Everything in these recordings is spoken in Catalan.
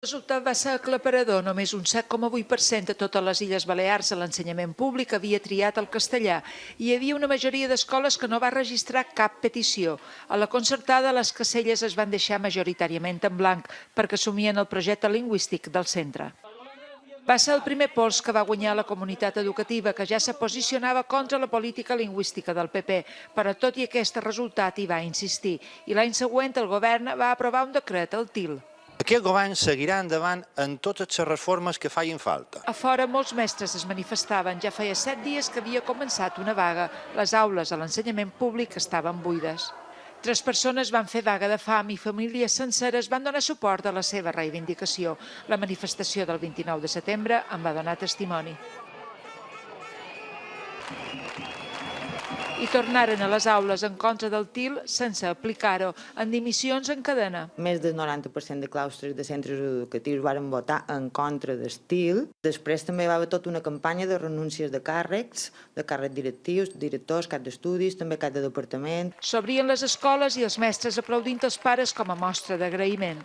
El resultat va ser aclaparador. Només un 7,8% de totes les Illes Balears a l'ensenyament públic havia triat el castellà. Hi havia una majoria d'escoles que no va registrar cap petició. A la concertada, les caselles es van deixar majoritàriament en blanc perquè assumien el projecte lingüístic del centre. Va ser el primer pols que va guanyar la comunitat educativa, que ja se posicionava contra la política lingüística del PP, però tot i aquest resultat hi va insistir. I l'any següent el govern va aprovar un decret, el TIL. Aquest govern seguirà endavant en totes les reformes que facin falta. A fora, molts mestres es manifestaven. Ja feia 7 dies que havia començat una vaga. Les aules a l'ensenyament públic estaven buides. 3 persones van fer vaga de fam i famílies senceres van donar suport a la seva reivindicació. La manifestació del 29 de setembre en va donar testimoni. I tornaren a les aules en contra del TIL sense aplicar-ho, en dimissions en cadena. Més del 90% de claustres de centres educatius varen votar en contra del TIL. Després també va haver tota una campanya de renúncies de càrrecs directius, directors, cap d'estudis, també cap de departament. S'obrien les escoles i els mestres aplaudint els pares com a mostra d'agraïment.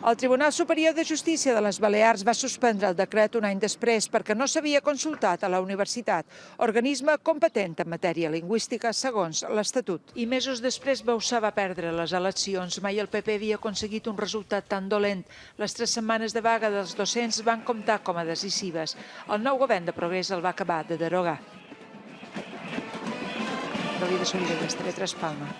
El Tribunal Superior de Justícia de les Balears va suspendre el decret un any després perquè no s'havia consultat a la universitat, organisme competent en matèria lingüística segons l'Estatut. I mesos després Bauçà va perdre les eleccions. Mai el PP havia aconseguit un resultat tan dolent. Les 3 setmanes de vaga dels docents van comptar com a decisives. El nou govern de Progrés el va acabar de derogar. David Solivelles, TV3 Palma.